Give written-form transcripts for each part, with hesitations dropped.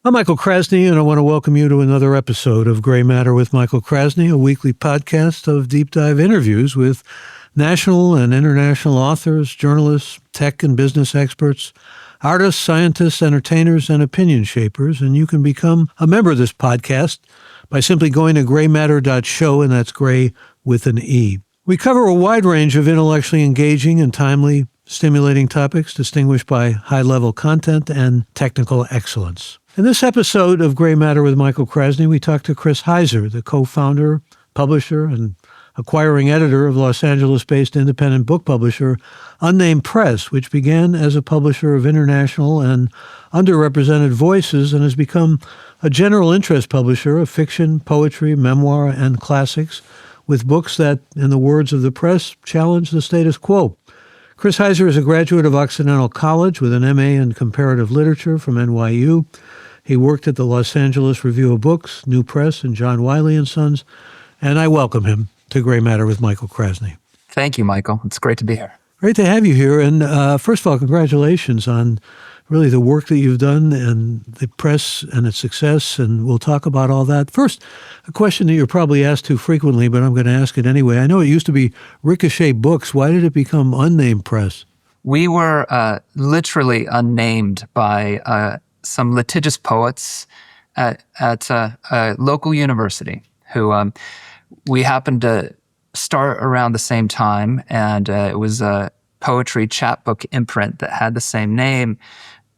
I'm Michael Krasny, and I want to welcome you to another episode of Gray Matter with Michael Krasny, a weekly podcast of deep dive interviews with national and international authors, journalists, tech and business experts, artists, scientists, entertainers, and opinion shapers. And you can become a member of this podcast by simply going to graymatter.show, and that's gray with an E. We cover a wide range of intellectually engaging and timely, stimulating topics distinguished by high-level content and technical excellence. In this episode of Gray Matter with Michael Krasny, we talked to Chris Heiser, the co-founder, publisher, and acquiring editor of Los Angeles-based independent book publisher Unnamed Press, which began as a publisher of international and underrepresented voices and has become a general interest publisher of fiction, poetry, memoir, and classics, with books that, in the words of the press, challenge the status quo. Chris Heiser is a graduate of Occidental College with an MA in Comparative Literature from NYU. He worked at the Los Angeles Review of Books, New Press, and John Wiley & Sons, and I welcome him to Gray Matter with Michael Krasny. Thank you, Michael. It's great to be here. Great to have you here, and first of all, congratulations on really the work that you've done and the press and its success, and we'll talk about all that. First, a question that you're probably asked too frequently, but I'm going to ask it anyway. I know it used to be Ricochet Books. Why did it become Unnamed Press? We were literally unnamed by some litigious poets at a local university who we happened to start around the same time, and it was a poetry chapbook imprint that had the same name,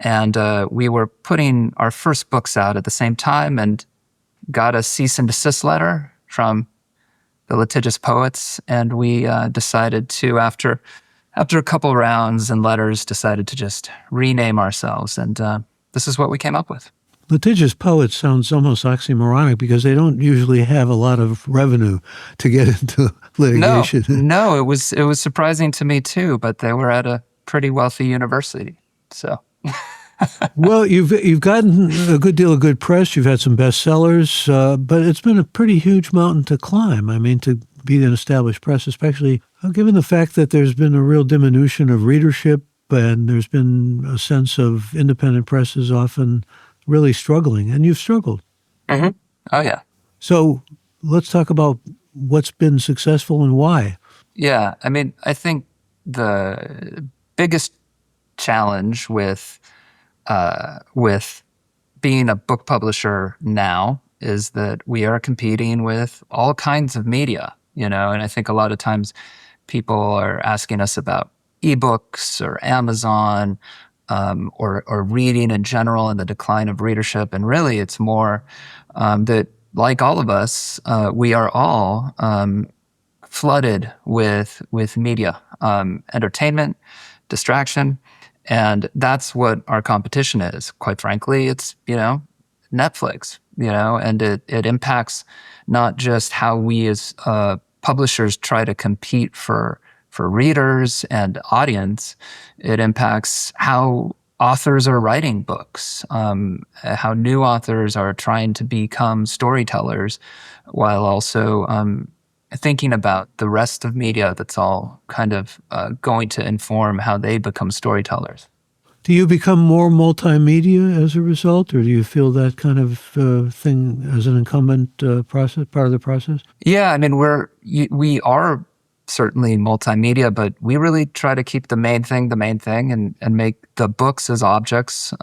and we were putting our first books out at the same time and got a cease and desist letter from the litigious poets, and we decided to, after a couple rounds and letters, decided to just rename ourselves, and this is what we came up with. Litigious poets sounds almost oxymoronic because they don't usually have a lot of revenue to get into litigation. No, it was surprising to me too, but they were at a pretty wealthy university, so. Well, you've gotten a good deal of good press. You've had some bestsellers, but it's been a pretty huge mountain to climb. I mean, to be an established press, especially given the fact that there's been a real diminution of readership, and there's been a sense of independent presses often really struggling, and you've struggled. Mm-hmm. Oh, yeah. So let's talk about what's been successful and why. Yeah, I mean, I think the biggest challenge with being a book publisher now is that we are competing with all kinds of media, and I think a lot of times people are asking us about ebooks or Amazon, or reading in general and the decline of readership. And really, it's more that, like all of us, we are all flooded with media, entertainment, distraction, and that's what our competition is. Quite frankly, it's Netflix, and it impacts not just how we as publishers try to compete for readers and audience. It impacts how authors are writing books, how new authors are trying to become storytellers, while also thinking about the rest of media that's all kind of going to inform how they become storytellers. Do you become more multimedia as a result, or do you feel that kind of thing as an incumbent part of the process? Yeah, I mean, we are certainly multimedia, but we really try to keep the main thing, and make the books as objects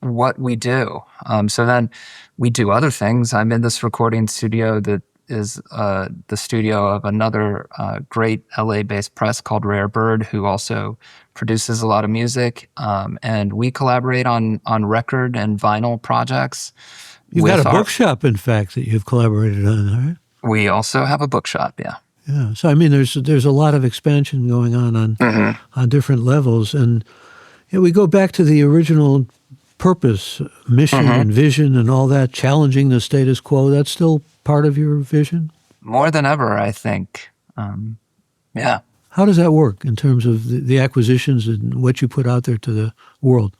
what we do. So then we do other things. I'm in this recording studio that is the studio of another great LA-based press called Rare Bird, who also produces a lot of music, and we collaborate on record and vinyl projects. You've got a bookshop, in fact, that you've collaborated on, right? We also have a bookshop, yeah. Yeah, so I mean, there's a lot of expansion going on different levels, and we go back to the original purpose, mission, and vision, and all that, challenging the status quo. That's still part of your vision? More than ever, I think. Yeah. How does that work in terms of the acquisitions and what you put out there to the world?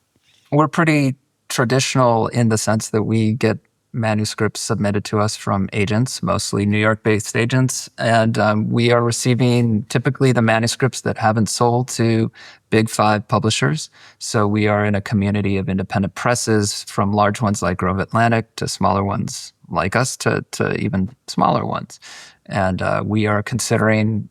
We're pretty traditional in the sense that we get manuscripts submitted to us from agents, mostly New York-based agents, and we are receiving typically the manuscripts that haven't sold to big five publishers. So we are in a community of independent presses, from large ones like Grove Atlantic to smaller ones like us to even smaller ones. And we are considering,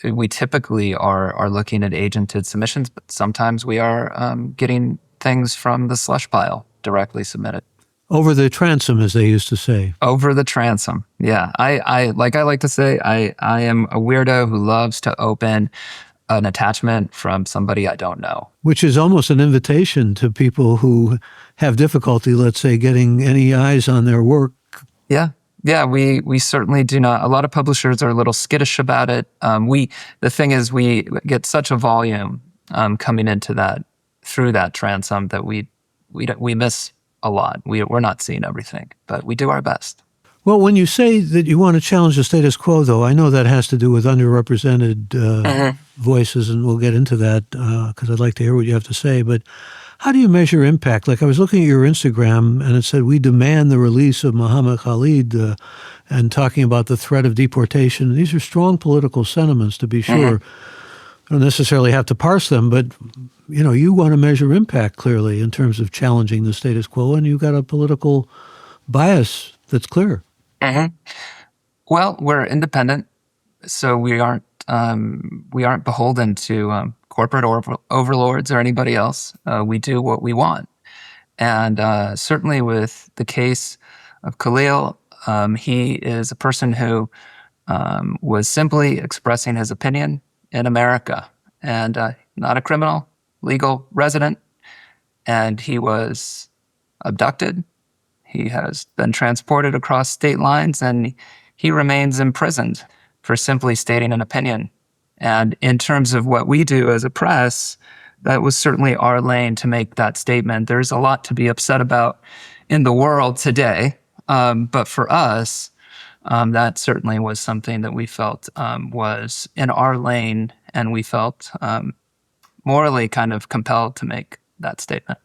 we typically are looking at agented submissions, but sometimes we are getting things from the slush pile directly submitted. Over the transom, as they used to say. Over the transom. Yeah. I like to say, I am a weirdo who loves to open an attachment from somebody I don't know. Which is almost an invitation to people who have difficulty, let's say, getting any eyes on their work. Yeah. Yeah, we certainly do not. A lot of publishers are a little skittish about it. The thing is, we get such a volume coming into that through that transom that we miss a lot. We're not seeing everything, but we do our best. Well, when you say that you want to challenge the status quo, though, I know that has to do with underrepresented voices, and we'll get into that because I'd like to hear what you have to say. But how do you measure impact? Like, I was looking at your Instagram, and it said, "We demand the release of Muhammad Khalid," and talking about the threat of deportation. These are strong political sentiments, to be sure. I don't necessarily have to parse them, but you want to measure impact clearly in terms of challenging the status quo, and you've got a political bias that's clear. Well, we're independent, so we aren't beholden to corporate overlords or anybody else. We do what we want, and certainly with the case of Khalil, he is a person who was simply expressing his opinion in America, and not a criminal, legal resident, and he was abducted. He has been transported across state lines, and he remains imprisoned for simply stating an opinion. And in terms of what we do as a press, that was certainly our lane to make that statement. There's a lot to be upset about in the world today, but for us, that certainly was something that we felt was in our lane, and we felt morally kind of compelled to make that statement.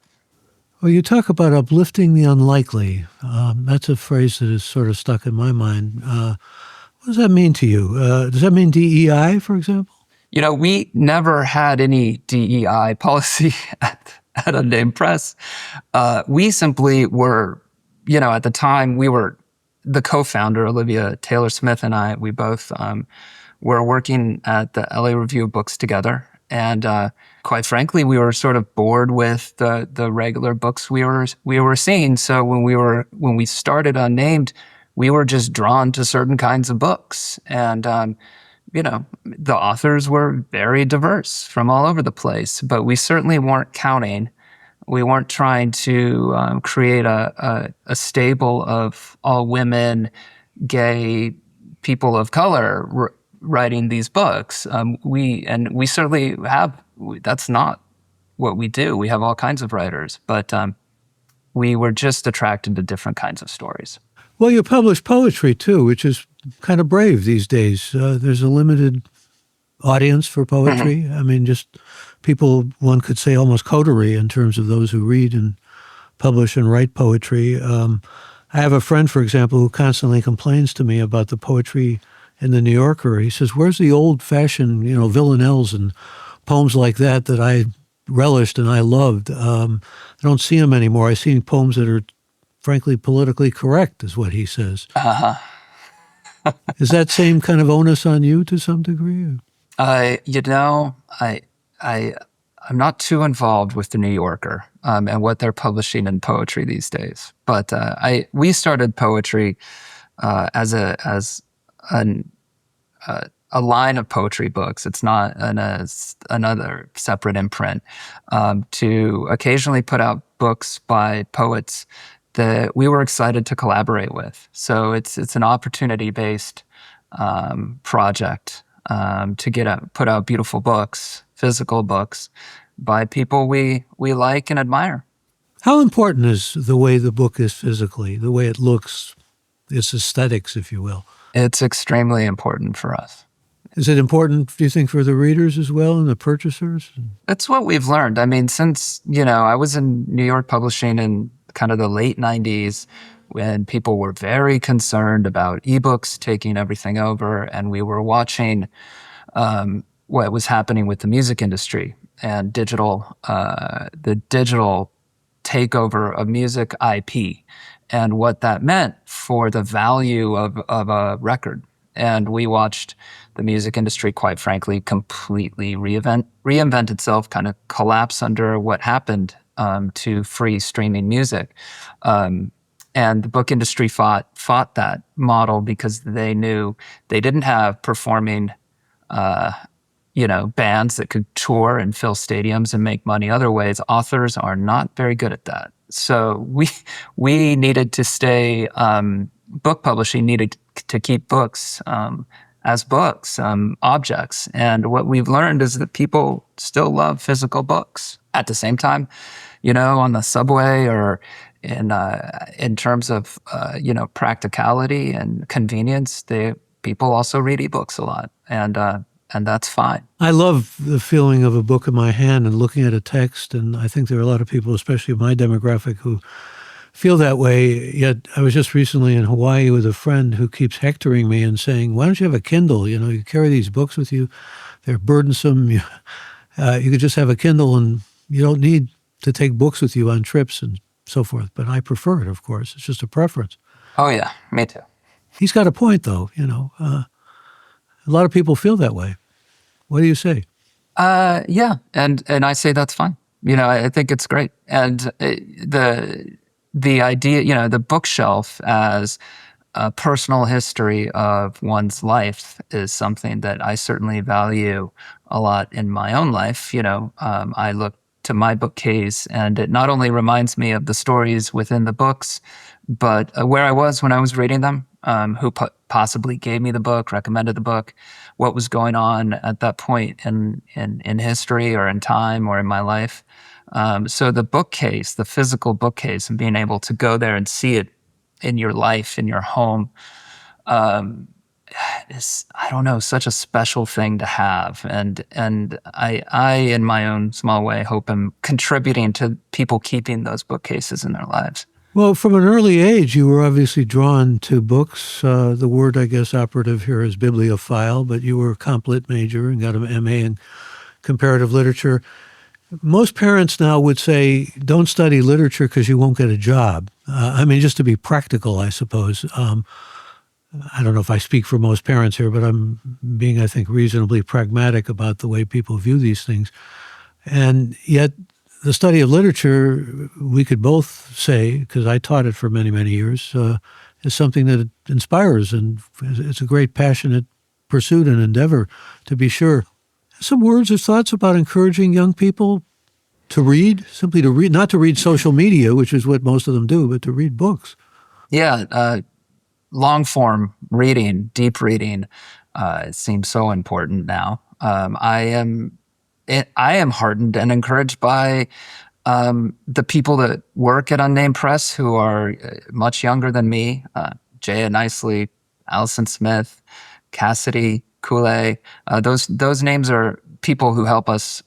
Well, you talk about uplifting the unlikely. That's a phrase that is sort of stuck in my mind. What does that mean to you? Does that mean DEI, for example? We never had any DEI policy at Unnamed Press. We simply were, at the time, we were the co-founder, Olivia Taylor Smith and I, we both were working at the LA Review of Books together. And quite frankly, we were sort of bored with the regular books we were seeing. So when we started Unnamed, we were just drawn to certain kinds of books, and the authors were very diverse from all over the place. But we certainly weren't counting. We weren't trying to create a stable of all women, gay, people of color writing these books. We certainly have. That's not what we do. We have all kinds of writers, but we were just attracted to different kinds of stories. Well, you publish poetry too, which is kind of brave these days. There's a limited audience for poetry. I mean, just people, one could say almost coterie in terms of those who read and publish and write poetry. I have a friend, for example, who constantly complains to me about the poetry in the New Yorker. He says, "Where's the old-fashioned, villanelles and poems like that I relished and I loved? I don't see them anymore. I see poems that are, frankly, politically correct," is what he says. Is that same kind of onus on you to some degree? I'm not too involved with the New Yorker and what they're publishing in poetry these days. But we started poetry as a line of poetry books. It's not another separate imprint, to occasionally put out books by poets that we were excited to collaborate with. So it's an opportunity-based project to put out beautiful books, physical books, by people we like and admire. How important is the way the book is physically, the way it looks, its aesthetics, if you will? It's extremely important for us. Is it important, do you think, for the readers as well and the purchasers? That's what we've learned. I mean, since, I was in New York publishing in kind of the late 90s, when people were very concerned about ebooks taking everything over, and we were watching what was happening with the music industry and the digital takeover of music IP and what that meant for the value of a record. And we watched the music industry, quite frankly, completely reinvent itself, kind of collapse under what happened to free streaming music. And the book industry fought that model because they knew they didn't have performing bands that could tour and fill stadiums and make money other ways. Authors are not very good at that. So we needed to stay. Book publishing needed to keep books as books, objects. And what we've learned is that people still love physical books. At the same time, on the subway or in terms of practicality and convenience, people also read ebooks a lot, and that's fine. I love the feeling of a book in my hand and looking at a text, and I think there are a lot of people, especially my demographic, who feel that way. Yet I was just recently in Hawaii with a friend who keeps hectoring me and saying, "Why don't you have a Kindle? You carry these books with you; they're burdensome. You could just have a Kindle, and you don't need to take books with you on trips and so forth." But I prefer it, of course. It's just a preference. Oh yeah, me too. He's got a point, though. A lot of people feel that way. What do you say? Yeah, and I say that's fine. I think it's great. And the idea, the bookshelf as a personal history of one's life is something that I certainly value a lot in my own life. I look to my bookcase, and it not only reminds me of the stories within the books, but where I was when I was reading them, who possibly gave me the book, recommended the book, what was going on at that point in history or in time or in my life. So the bookcase, the physical bookcase, and being able to go there and see it in your life, in your home, is, I don't know, such a special thing to have. And I, in my own small way, hope I'm contributing to people keeping those bookcases in their lives. Well, from an early age, you were obviously drawn to books. The word, I guess, operative here is bibliophile, but you were a comp lit major and got an MA in comparative literature. Most parents now would say, don't study literature because you won't get a job. Just to be practical, I suppose. I don't know if I speak for most parents here, but I'm being, I think, reasonably pragmatic about the way people view these things. And yet the study of literature, we could both say, because I taught it for many, many years, is something that inspires, and it's a great passionate pursuit and endeavor, to be sure. Some words or thoughts about encouraging young people to read, simply to read, not to read social media, which is what most of them do, but to read books. Yeah, long form reading, deep reading, seems so important now. I am heartened and encouraged by the people that work at Unnamed Press who are much younger than me. Jaya Nicely, Allison Smith, Cassidy, Kool-Aid. Those names are people who help us,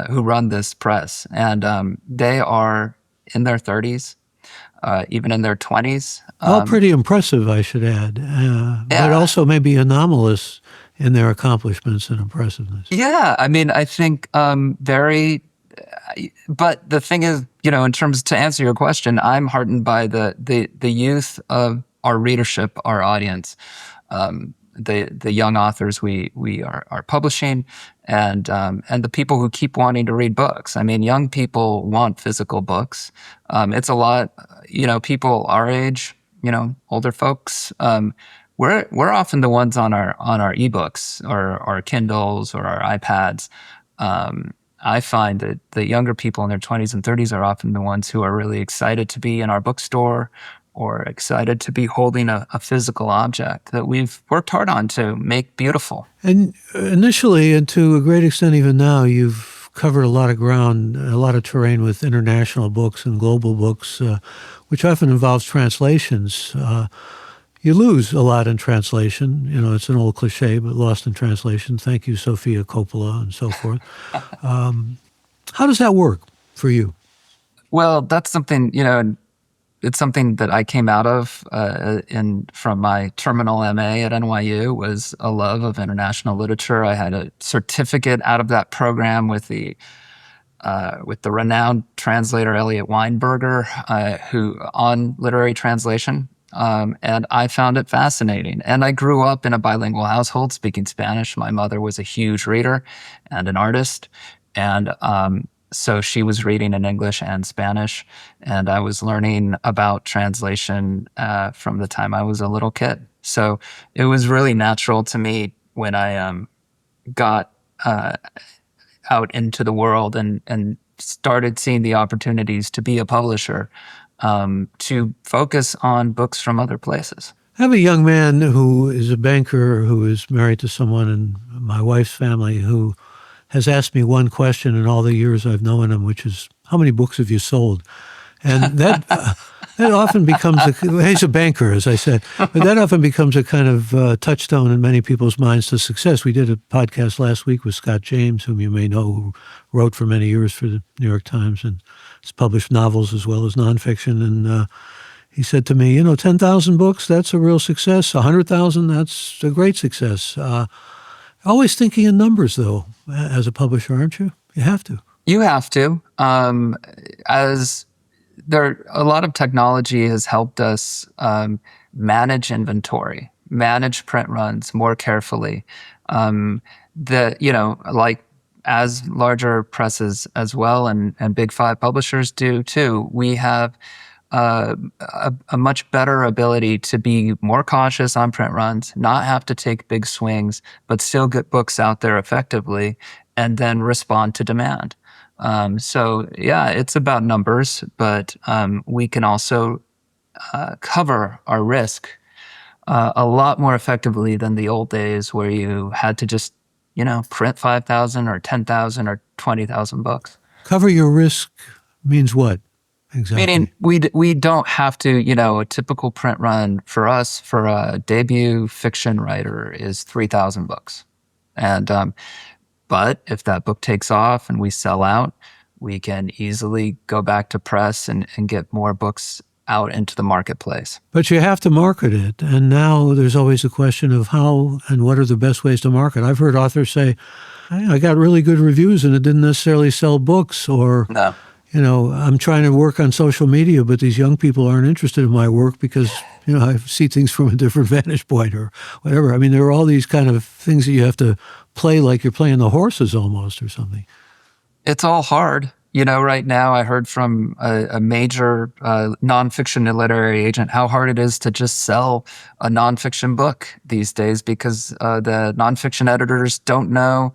who run this press. And they are in their 30s, even in their 20s. All pretty impressive, I should add, but also maybe anomalous in their accomplishments and impressiveness. Yeah, I think very. But the thing is, in terms to answer your question, I'm heartened by the youth of our readership, our audience, the young authors we are publishing, and the people who keep wanting to read books. Young people want physical books. It's a lot, people our age, older folks. We're often the ones on our ebooks or our Kindles or our iPads. I find that the younger people in their 20s and 30s are often the ones who are really excited to be in our bookstore or excited to be holding a physical object that we've worked hard on to make beautiful. And initially, and to a great extent even now, you've covered a lot of ground, a lot of terrain with international books and global books, which often involves translations. You lose a lot in translation. It's an old cliche, but lost in translation. Thank you, Sophia Coppola, and so forth. How does that work for you? Well, that's something, it's something that I came out of from my terminal MA at NYU was a love of international literature. I had a certificate out of that program with the renowned translator Elliot Weinberger, who on literary translation. And I found it fascinating. And I grew up in a bilingual household speaking Spanish. My mother was a huge reader and an artist. And so she was reading in English and Spanish. And I was learning about translation from the time I was a little kid. So it was really natural to me when I got out into the world and started seeing the opportunities to be a publisher, to focus on books from other places. I have a young man who is a banker who is married to someone in my wife's family who has asked me one question in all the years I've known him, which is, how many books have you sold? And that often becomes he's a banker, as I said, but that often becomes a kind of touchstone in many people's minds to success. We did a podcast last week with Scott James, whom you may know, who wrote for many years for the New York Times and has published novels as well as nonfiction. And he said to me, 10,000 books, that's a real success. 100,000, that's a great success. Always thinking in numbers, though, as a publisher, aren't you? You have to. You have to. As a lot of technology has helped us manage inventory, manage print runs more carefully. Like as larger presses as well, and big five publishers do too, we have a much better ability to be more cautious on print runs, not have to take big swings, but still get books out there effectively, and then respond to demand. So yeah, it's about numbers, but we can also cover our risk a lot more effectively than the old days where you had to just, print 5,000 or 10,000 or 20,000 books. Cover your risk means what? Exactly. Meaning we don't have to, a typical print run for us for a debut fiction writer is 3,000 books. And but if that book takes off and we sell out, we can easily go back to press and get more books out into the marketplace. But you have to market it. And now there's always a question of how and what are the best ways to market. I've heard authors say, I got really good reviews and it didn't necessarily sell books, or No. I'm trying to work on social media, but these young people aren't interested in my work because, I see things from a different vantage point or whatever. I mean, there are all these kind of things that you have to play like you're playing the horses almost or something. It's all hard. Right now I heard from a major nonfiction literary agent how hard it is to just sell a nonfiction book these days because the nonfiction editors don't know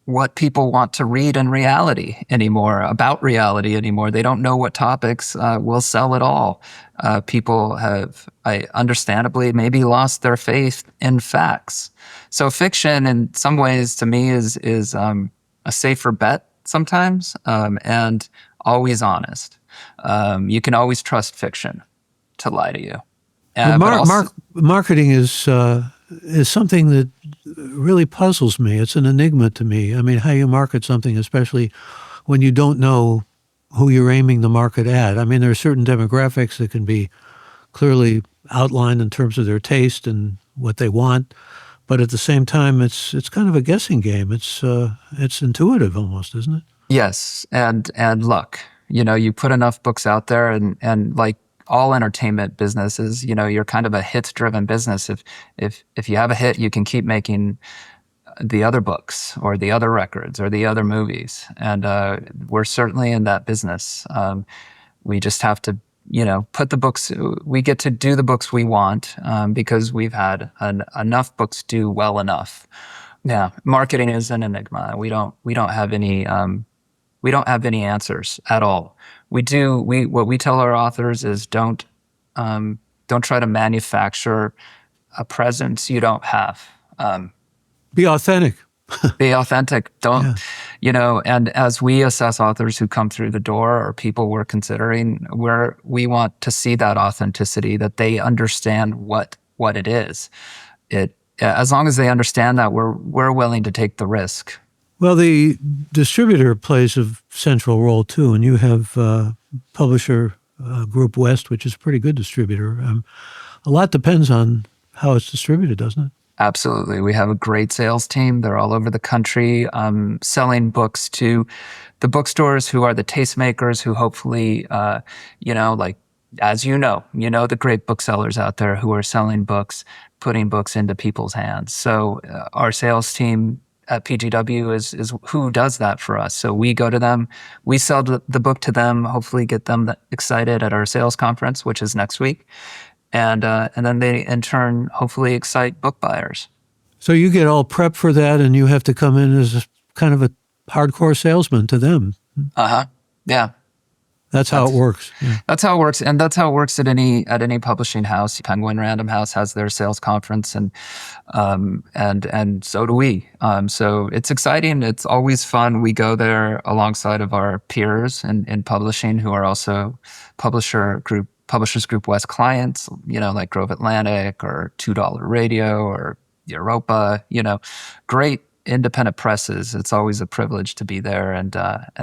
what people want to read in reality anymore, about reality anymore. They don't know what topics will sell at all. People have, understandably, maybe lost their faith in facts. So fiction, in some ways, to me, is a safer bet sometimes, and always honest. You can always trust fiction to lie to you. Marketing is something that really puzzles me. It's an enigma to me. I mean, how you market something, especially when you don't know who you're aiming the market at. I mean, there are certain demographics that can be clearly outlined in terms of their taste and what they want, but at the same time, it's kind of a guessing game. It's intuitive almost, isn't it? Yes, and luck. You put enough books out there, and like all entertainment businesses, you're kind of a hits-driven business. If you have a hit, you can keep making the other books or the other records or the other movies. And we're certainly in that business. We just have to, put the books, we get to do the books we want because we've had enough books do well enough. Yeah, marketing is an enigma. We don't have any answers at all. What we tell our authors is don't try to manufacture a presence you don't have. Be authentic. Be authentic. And as we assess authors who come through the door or people we're considering, we want to see that authenticity, that they understand what it is. As long as they understand that, we're willing to take the risk. Well, the distributor plays a central role too, and you have publisher Group West, which is a pretty good distributor. A lot depends on how it's distributed, doesn't it? Absolutely. We have a great sales team. They're all over the country selling books to the bookstores who are the tastemakers who hopefully, like, as the great booksellers out there who are selling books, putting books into people's hands. So our sales team at PGW is who does that for us. So we go to them, we sell the book to them, hopefully get them excited at our sales conference, which is next week. And then they, in turn, hopefully excite book buyers. So you get all prepped for that, and you have to come in as kind of a hardcore salesman to them. Uh-huh. Yeah. That's how it works. Yeah. That's how it works, and that's how it works at any publishing house. Penguin Random House has their sales conference, and so do we. So it's exciting. It's always fun. We go there alongside of our peers in publishing, who are also Publishers Group West clients. Like Grove Atlantic or $2 Radio or Europa. Great independent presses. It's always a privilege to be there and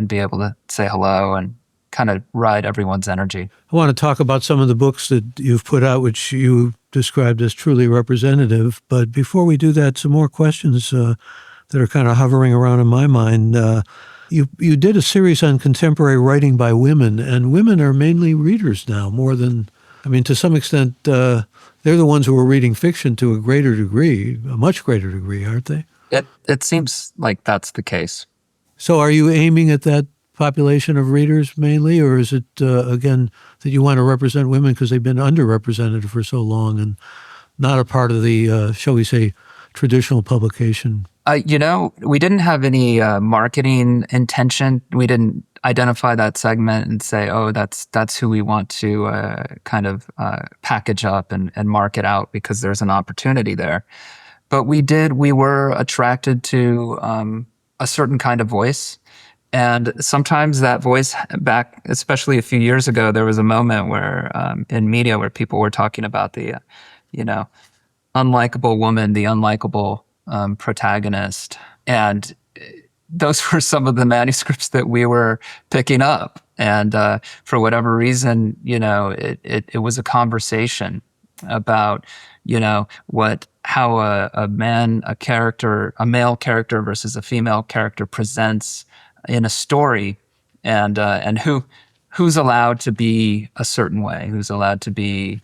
be able to say hello and kind of ride everyone's energy. I want to talk about some of the books that you've put out, which you described as truly representative. But before we do that, some more questions that are kind of hovering around in my mind. You did a series on contemporary writing by women, and women are mainly readers now, more than, to some extent, they're the ones who are reading fiction to a greater degree, a much greater degree, aren't they? It seems like that's the case. So are you aiming at that population of readers mainly, or is it, again, that you want to represent women because they've been underrepresented for so long and not a part of the, shall we say, traditional publication? We didn't have any marketing intention. We didn't identify that segment and say, oh, that's who we want to package up and market out because there's an opportunity there. But we were attracted to a certain kind of voice. And sometimes that voice back, especially a few years ago, there was a moment where in media where people were talking about the, unlikable woman, the unlikable protagonist. And those were some of the manuscripts that we were picking up. And for whatever reason, it was a conversation about, how a male character versus a female character presents in a story, and who's allowed to be a certain way, who's allowed to be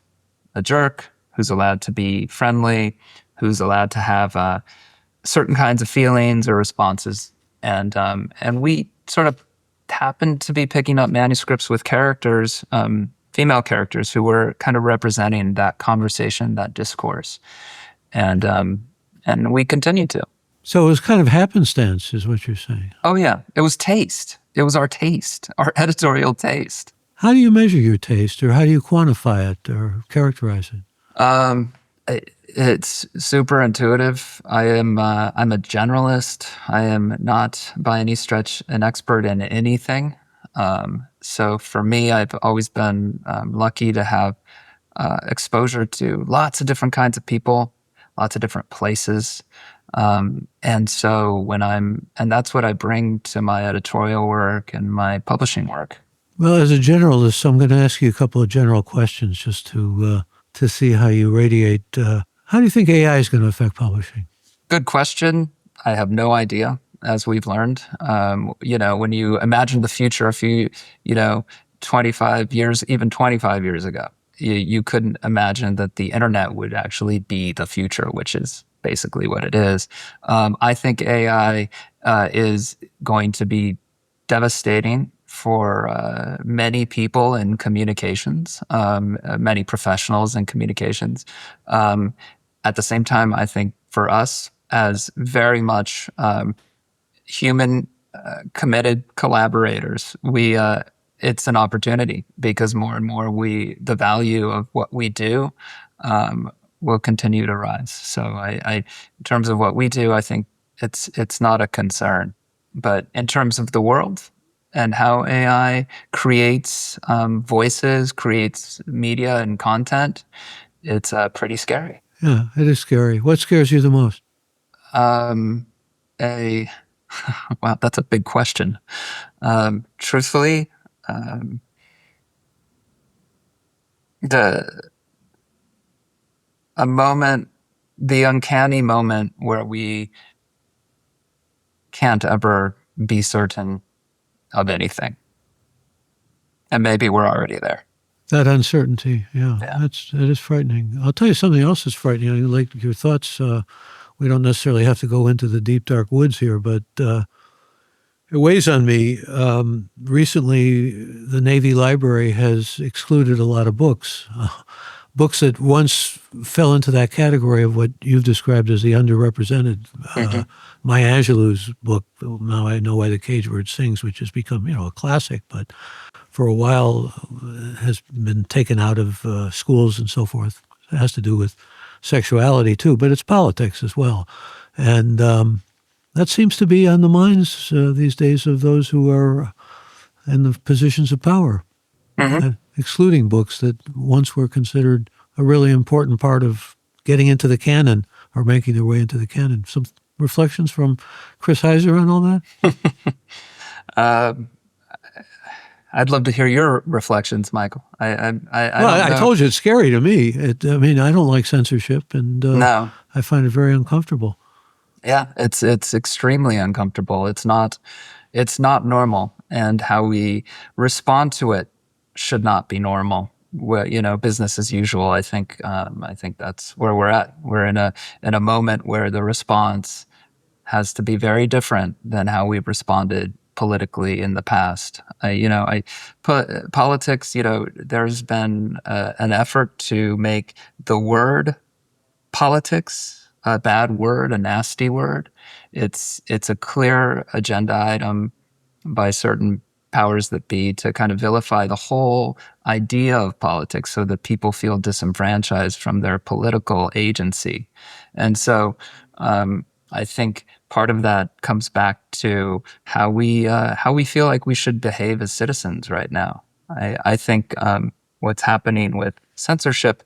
a jerk, who's allowed to be friendly, who's allowed to have certain kinds of feelings or responses, and we sort of happened to be picking up manuscripts with characters, female characters, who were kind of representing that conversation, that discourse, and we continued to. So it was kind of happenstance, is what you're saying. Oh yeah, it was taste. It was our taste, our editorial taste. How do you measure your taste, or how do you quantify it or characterize it? It's super intuitive. I'm a generalist. I am not by any stretch an expert in anything. So for me, I've always been lucky to have exposure to lots of different kinds of people, lots of different places. And so and that's what I bring to my editorial work and my publishing work. Well, as a generalist, I'm going to ask you a couple of general questions just to see how you radiate. How do you think AI is going to affect publishing? Good question. I have no idea, as we've learned. When you imagine the future 25 years, even 25 years ago, you couldn't imagine that the internet would actually be the future, which is basically what it is. I think AI is going to be devastating for many people in communications, many professionals in communications. At the same time, I think for us as very much human committed collaborators, it's an opportunity because more and more the value of what we do will continue to rise. So in terms of what we do, I think it's not a concern. But in terms of the world and how AI creates voices, creates media and content, it's pretty scary. Yeah, it is scary. What scares you the most? Wow, that's a big question. Truthfully, the a moment, the uncanny moment where we can't ever be certain of anything. And maybe we're already there. That uncertainty, yeah, Yeah. that is frightening. I'll tell you something else that's frightening. I like your thoughts. We don't necessarily have to go into the deep, dark woods here, but it weighs on me. Recently, the Navy Library has excluded a lot of books, books that once fell into that category of what you've described as the underrepresented. Mm-hmm. Maya Angelou's book, Now I Know Why the Cage Bird Sings, which has become, a classic, but for a while has been taken out of schools and so forth. It has to do with sexuality too, but it's politics as well. And that seems to be on the minds these days of those who are in the positions of power, Mm-hmm. excluding books that once were considered a really important part of getting into the canon or making their way into the canon. Some reflections from Chris Heiser on all that? I'd love to hear your reflections, Michael. I Well, don't I know. told you it's scary to me. I don't like censorship, and No. I find it very uncomfortable. Yeah, it's extremely uncomfortable. It's not normal, and how we respond to it should not be normal. Business as usual. I think that's where we're at. We're in a moment where the response has to be very different than how we've responded politically in the past. I put politics. There's been an effort to make the word politics a bad word, a nasty word. It's a clear agenda item by certain powers that be to kind of vilify the whole idea of politics so that people feel disenfranchised from their political agency. And so I think part of that comes back to how we feel like we should behave as citizens right now. I think what's happening with censorship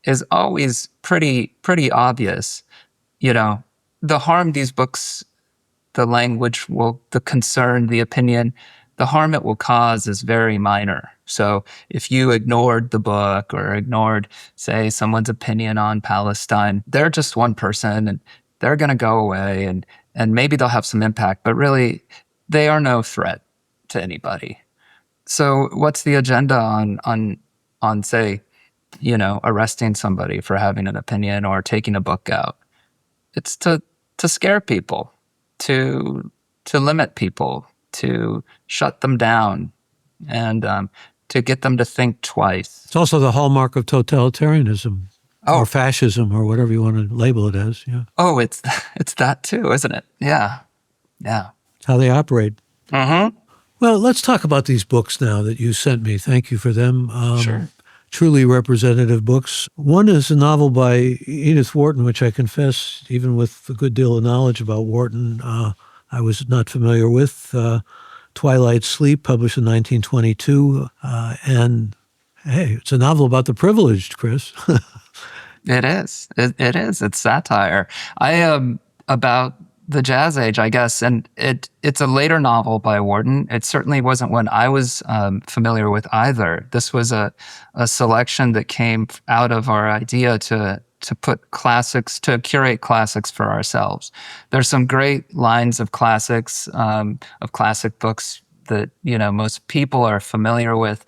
is always pretty obvious. You know, the harm these books, the language will, the concern, the opinion, the harm it will cause is very minor. So if you ignored the book or ignored, say, someone's opinion on Palestine, they're just one person and they're going to go away, and maybe they'll have some impact, but really they are no threat to anybody. So what's the agenda on say, arresting somebody for having an opinion or taking a book out? It's to scare people, to limit people, to shut them down, and to get them to think twice. It's also the hallmark of totalitarianism or Oh, fascism or whatever you want to label it as. Yeah, oh, it's that too, isn't it? Yeah, yeah. it's how they operate. Mm-hmm. Well, let's talk about these books now that you sent me. Thank you for them. Sure. Truly representative books. One is a novel by Edith Wharton, which I confess, even with a good deal of knowledge about Wharton, I was not familiar with. Twilight Sleep, published in 1922. And hey, it's a novel about the privileged, Chris. It is. It is. It's satire. I am about the Jazz Age, I guess, and it's a later novel by Wharton. It certainly wasn't one I was familiar with either. This was a selection that came out of our idea to put classics, to curate classics for ourselves. There's some great lines of classics, of classic books that most people are familiar with.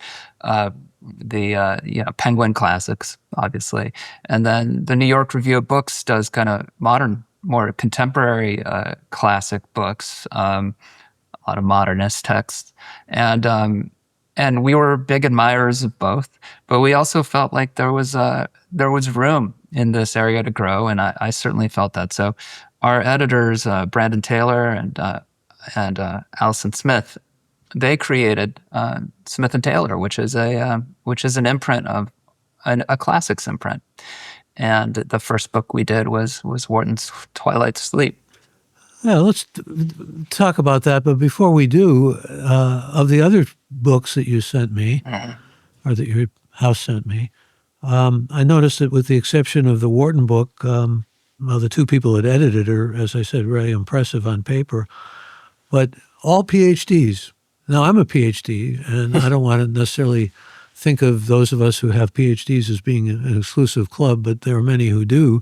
The Penguin classics, obviously, and then the New York Review of Books does kind of modern, more contemporary classic books, a lot of modernist texts, and we were big admirers of both. But we also felt like there was room in this area to grow, and I certainly felt that. So, our editors, Brandon Taylor and Allison Smith, they created Smith and Taylor, which is an imprint of a classics imprint. And the first book we did was Wharton's Twilight Sleep. Yeah, let's talk about that. But before we do, of the other books that you sent me, or that your house sent me, I noticed that with the exception of the Wharton book, well, the two people that edited are, as I said, very impressive on paper, but all PhDs. Now, I'm a PhD, and I don't want to necessarily think of those of us who have PhDs as being an exclusive club, but there are many who do.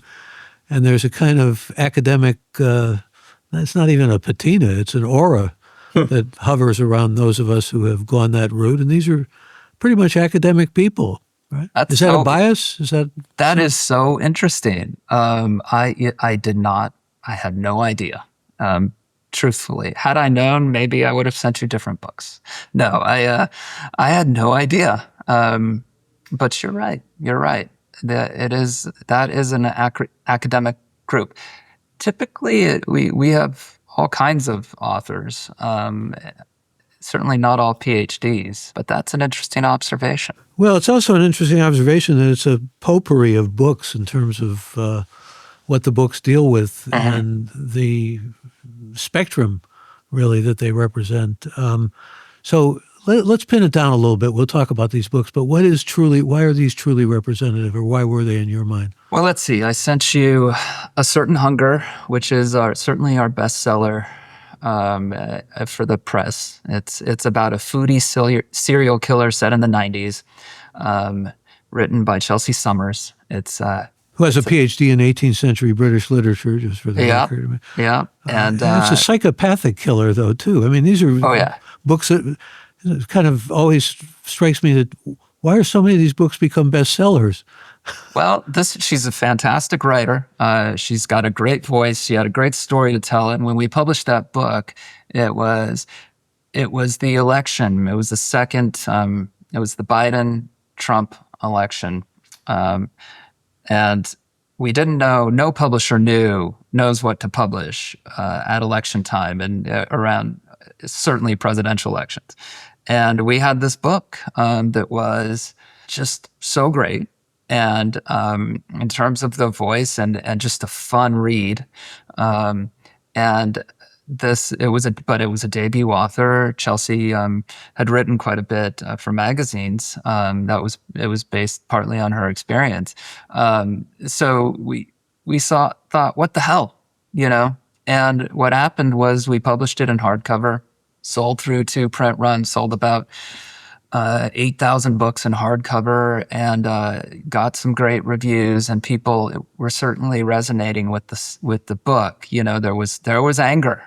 And there's a kind of academic, it's not even a patina, it's an aura that hovers around those of us who have gone that route. And these are pretty much academic people, right? That's Is that a so bias? Is that that is so interesting. I did not. I had no idea. Truthfully, had I known, maybe I would have sent you different books. No, I had no idea. But you're right. You're right. That is an academic group. Typically, we have all kinds of authors. Certainly not all PhDs, but that's an interesting observation. Well, it's also an interesting observation that it's a potpourri of books in terms of what the books deal with and the spectrum, really, that they represent. So let's pin it down a little bit. We'll talk about these books, but why are these truly representative, or why were they in your mind? Well, let's see. I sent you A Certain Hunger, which is certainly our bestseller for the press. It's about a foodie serial killer set in the 90s, written by Chelsea Summers. Who has a PhD in 18th century British literature, just for the record. Yeah. And it's a psychopathic killer, though, too. I mean, these are books that it kind of always strikes me that why are so many of these books become bestsellers? Well, she's a fantastic writer. She's got a great voice. She had a great story to tell. And when we published that book, it was the election. It was the second. It was the Biden-Trump election, and we didn't know. No publisher knows what to publish at election time and around certainly presidential elections. And we had this book that was just so great. And in terms of the voice and just a fun read, and it was a debut author. Chelsea had written quite a bit for magazines. It was based partly on her experience. So we thought, what the hell, you know? And what happened was we published it in hardcover, sold through 2 print runs, sold about 8,000 books in hardcover, and got some great reviews, and people were certainly resonating with the book. You know, there was anger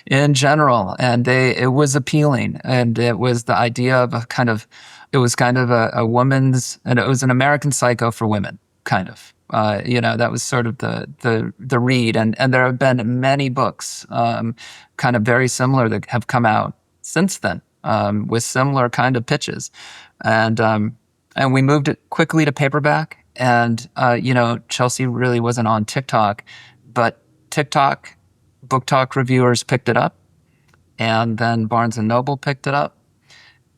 in general, and it was appealing, and it was the idea of it was kind of a woman's, and it was an American Psycho for women, kind of. You know, that was sort of the read, and there have been many books, kind of very similar, that have come out since then. With similar kind of pitches, and we moved it quickly to paperback. And Chelsea really wasn't on TikTok, but TikTok Book Talk reviewers picked it up, and then Barnes and Noble picked it up,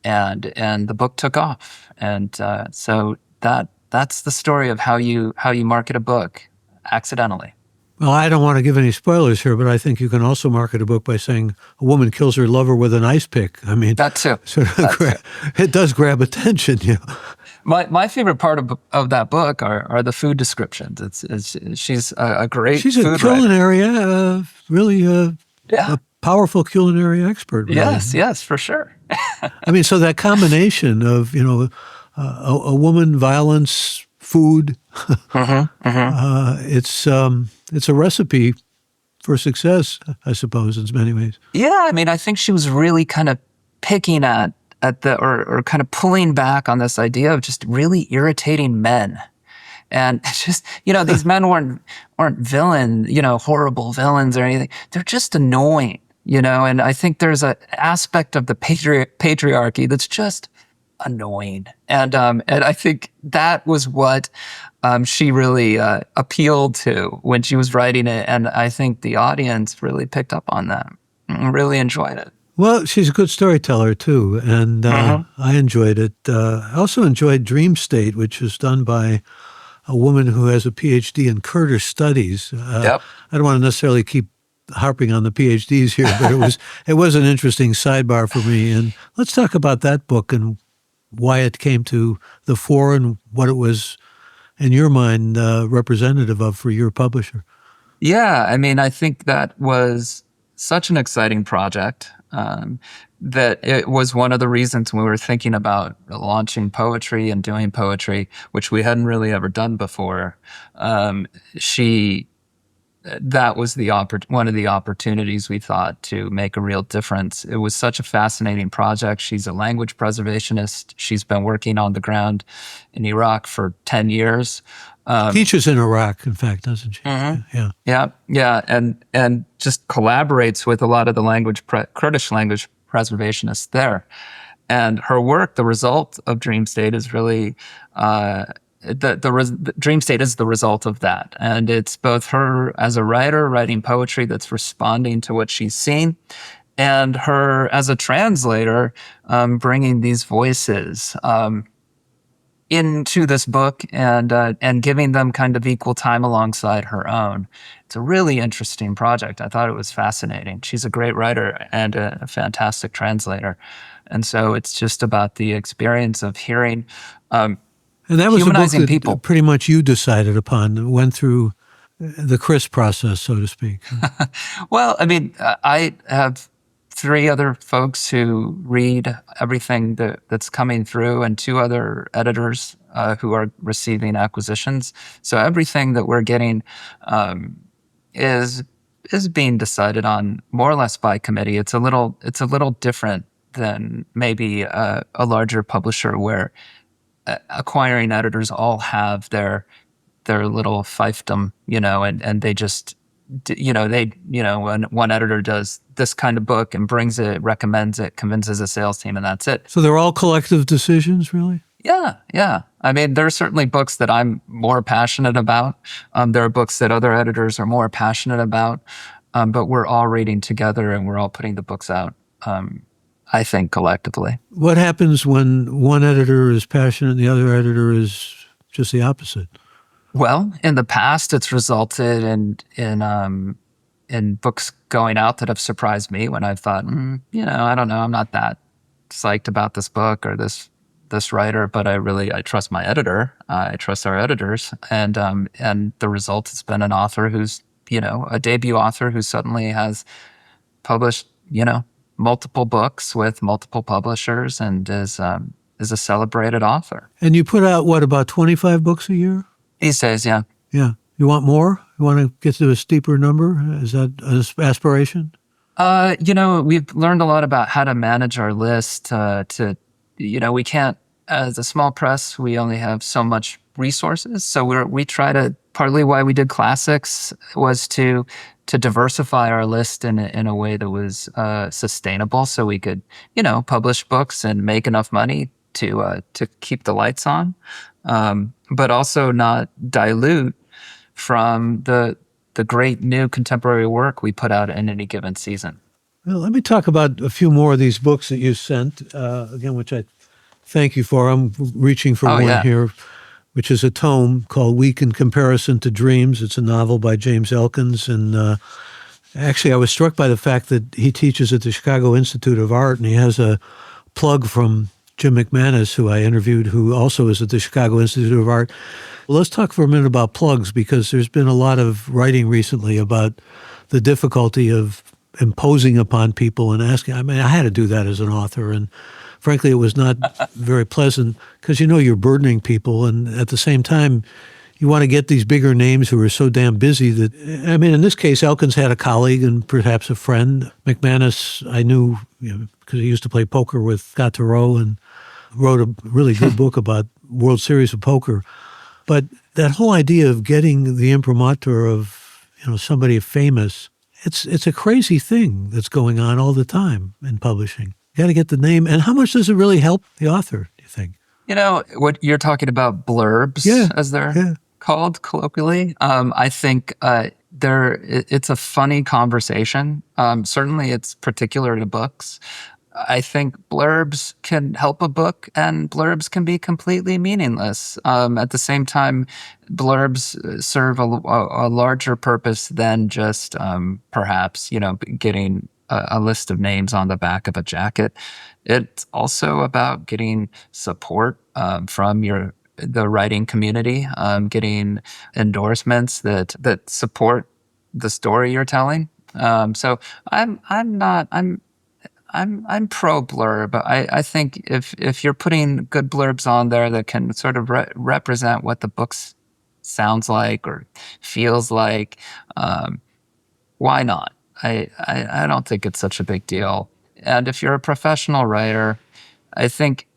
and the book took off. And so that's the story of how you market a book accidentally. Well, I don't want to give any spoilers here, but I think you can also market a book by saying a woman kills her lover with an ice pick. I mean, that too. It does grab attention. You know? My favorite part of that book are the food descriptions. She's a great. She's food a culinary, really a powerful culinary expert. Really. Yes, for sure. I mean, so that combination of a woman, violence, food. It's a recipe for success, I suppose, in many ways. Yeah, I mean, I think she was really kind of picking at or kind of pulling back on this idea of just really irritating men. And it's just, these men weren't horrible villains or anything. They're just annoying, and I think there's an aspect of the patriarchy that's just annoying. And I think that was what she really appealed to when she was writing it. And I think the audience really picked up on that and really enjoyed it. Well, she's a good storyteller, too. And I enjoyed it. I also enjoyed Dream State, which is done by a woman who has a PhD in Kurdish studies. I don't want to necessarily keep harping on the PhDs here, but it was an interesting sidebar for me. And let's talk about that book and why it came to the fore and what it was, in your mind, representative of for your publisher. Yeah, I mean, I think that was such an exciting project that it was one of the reasons when we were thinking about launching poetry and doing poetry, which we hadn't really ever done before. Um, she that was one of the opportunities we thought to make a real difference. It was such a fascinating project. She's a language preservationist. She's been working on the ground in Iraq for 10 years. Teaches in Iraq, in fact, doesn't she? Mhm. Yeah. Yeah, and just collaborates with a lot of the Kurdish language preservationists there. And her work, the result of Dream State, is really the Dream State is the result of that, and it's both her as a writer writing poetry that's responding to what she's seen, and her as a translator bringing these voices into this book and giving them kind of equal time alongside her own. It's a really interesting project. I thought it was fascinating. She's a great writer and a fantastic translator. And so it's just about the experience of hearing And that was a book humanizing that people. pretty much you decided upon, went through the Chris process, so to speak. Well, I mean, I have three other folks who read everything that's coming through, and two other editors who are receiving acquisitions. So everything that we're getting is is being decided on more or less by committee. It's a little different than maybe a larger publisher where acquiring editors all have their little fiefdom, and they just, when one editor does this kind of book and brings it, recommends it, convinces a sales team, and that's it. So they're all collective decisions, really? Yeah, yeah. I mean, there are certainly books that I'm more passionate about. There are books that other editors are more passionate about, but we're all reading together and we're all putting the books out, I think, collectively. What happens when one editor is passionate and the other editor is just the opposite? Well, in the past, it's resulted in books going out that have surprised me when I've thought, I don't know, I'm not that psyched about this book or this writer, but I trust my editor. I trust our editors, and the result has been an author who's a debut author who suddenly has published multiple books with multiple publishers and is a celebrated author And you put out, what, about 25 books a year? these days. Yeah. Yeah. You want more? You want to get to a steeper number? Is that an aspiration? We've learned a lot about how to manage our list. We can't, as a small press, we only have so much resources. So we try to, partly why we did classics was to diversify our list in a way that was sustainable, so we could, publish books and make enough money to keep the lights on, but also not dilute from the great new contemporary work we put out in any given season. Well, let me talk about a few more of these books that you sent, again, which I thank you for. I'm reaching for one Yeah. here, which is a tome called Week in Comparison to Dreams. It's a novel by James Elkins. And actually, I was struck by the fact that he teaches at the Chicago Institute of Art, and he has a plug from Jim McManus, who I interviewed, who also is at the Chicago Institute of Art. Well, let's talk for a minute about plugs, because there's been a lot of writing recently about the difficulty of imposing upon people and asking. I mean, I had to do that as an author, and frankly, it was not very pleasant, because you're burdening people, and at the same time, you want to get these bigger names who are so damn busy that, I mean, in this case, Elkins had a colleague and perhaps a friend. McManus, I knew, because he used to play poker with Scott Turow and wrote a really good book about World Series of Poker. But that whole idea of getting the imprimatur of, somebody famous, it's a crazy thing that's going on all the time in publishing. You got to get the name. And how much does it really help the author, do you think? What you're talking about, blurbs, as they're called colloquially. I think it's a funny conversation. Certainly, it's particular to books. I think blurbs can help a book, and blurbs can be completely meaningless. At the same time, blurbs serve a larger purpose than just perhaps getting a list of names on the back of a jacket. It's also about getting support from the writing community, getting endorsements that support the story you're telling. So I'm I'm pro blurb. I think if you're putting good blurbs on there that can sort of represent what the book sounds like or feels like, um, why not? I don't think it's such a big deal. And if you're a professional writer, I think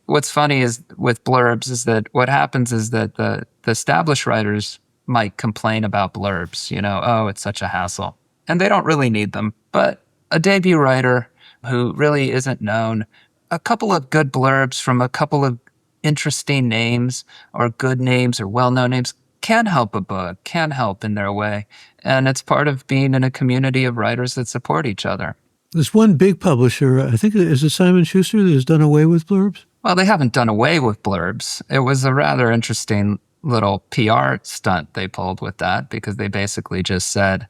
what's funny is with blurbs is that what happens is that the established writers might complain about blurbs, oh, it's such a hassle. And they don't really need them. But a debut writer who really isn't known, a couple of good blurbs from a couple of interesting names or good names or well-known names can help a book, can help in their way. And it's part of being in a community of writers that support each other. There's one big publisher, I think, is it Simon Schuster, that has done away with blurbs? Well, they haven't done away with blurbs. It was a rather interesting little PR stunt they pulled with that because they basically just said,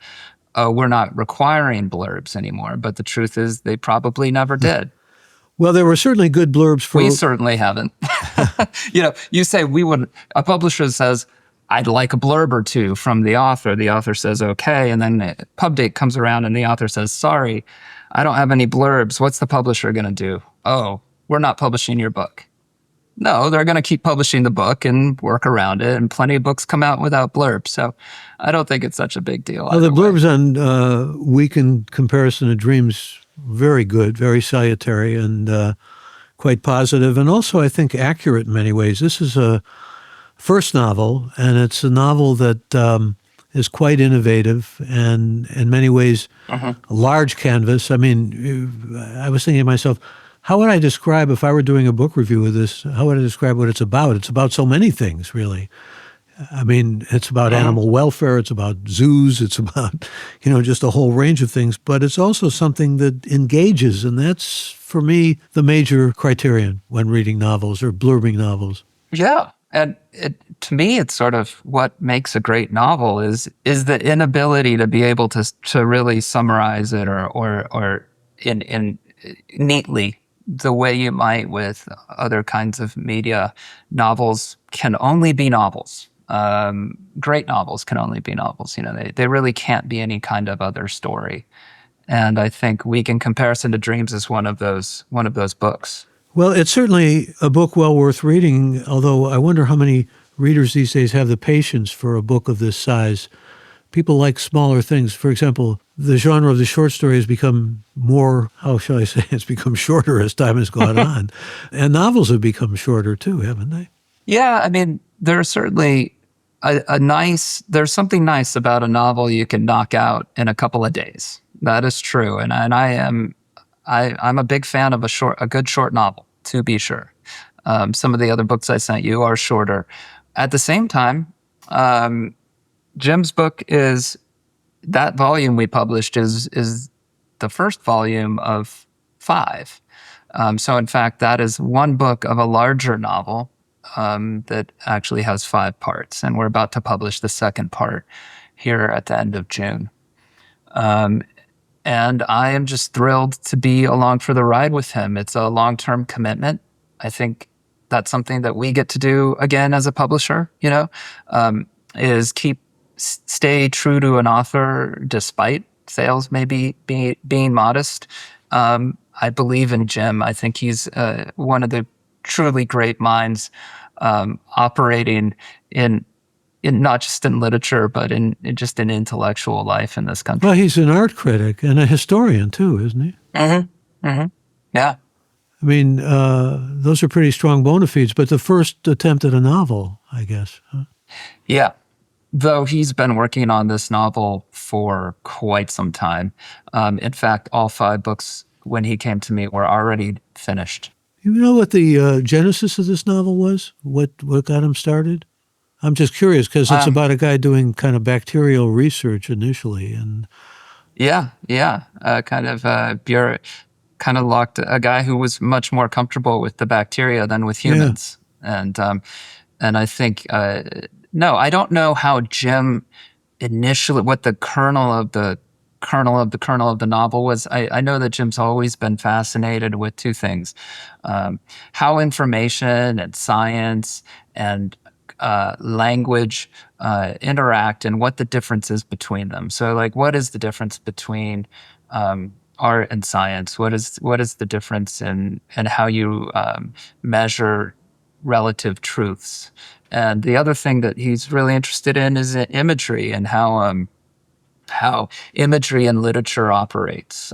oh, we're not requiring blurbs anymore. But the truth is they probably never did. Well, there were certainly good blurbs for... We certainly haven't. You say a publisher says, I'd like a blurb or two from the author. The author says, okay. And then the pub date comes around and the author says, sorry, I don't have any blurbs. What's the publisher going to do? Oh, we're not publishing your book. No, they're going to keep publishing the book and work around it. And plenty of books come out without blurbs. So I don't think it's such a big deal. Well, the blurbs on Week in Comparison of Dreams, very good, very salutary and quite positive, and also I think accurate in many ways. This is a first novel, and it's a novel that is quite innovative and in many ways a large canvas. I mean, I was thinking to myself, how would I describe, if I were doing a book review of this, how would I describe what it's about? It's about so many things, really. I mean, it's about animal welfare, it's about zoos, it's about, just a whole range of things, but it's also something that engages, and that's, for me, the major criterion when reading novels or blurbing novels. Yeah. And to me, it's sort of what makes a great novel is the inability to be able to really summarize it or in neatly the way you might with other kinds of media. Novels can only be novels. Great novels can only be novels. They really can't be any kind of other story. And I think Week in Comparison to Dreams is one of those books. Well, it's certainly a book well worth reading, although I wonder how many readers these days have the patience for a book of this size. People like smaller things. For example, the genre of the short story has become more, how shall I say, it's become shorter as time has gone on. And novels have become shorter too, haven't they? Yeah, I mean, there's certainly there's something nice about a novel you can knock out in a couple of days. That is true. And I'm a big fan of a good short novel, to be sure. Some of the other books I sent you are shorter. At the same time, Jim's book is that volume we published is the first volume of 5. So in fact, that is one book of a larger novel that actually has 5 parts, and we're about to publish the second part here at the end of June. And I am just thrilled to be along for the ride with him. It's a long-term commitment. I think that's something that we get to do again as a publisher, is stay true to an author despite sales maybe being modest. I believe in Jim. I think he's one of the truly great minds operating in not just in literature, but in just in intellectual life in this country. Well, he's an art critic and a historian too, isn't he? Mm-hmm. Mm-hmm. Yeah. I mean, those are pretty strong bona fides, but the first attempt at a novel, I guess. Huh? Yeah. Though he's been working on this novel for quite some time. In fact, all 5 books, when he came to me, were already finished. You know what the genesis of this novel was? What got him started? I'm just curious because it's about a guy doing kind of bacterial research initially, and kind of locked a guy who was much more comfortable with the bacteria than with humans, and I think no, I don't know how Jim initially what the kernel of the novel was. I know that Jim's always been fascinated with 2 things: how information and science and language interact and what the difference is between them. So, like, what is the difference between art and science? What is the difference in how you measure relative truths? And the other thing that he's really interested in is imagery and how imagery and literature operates.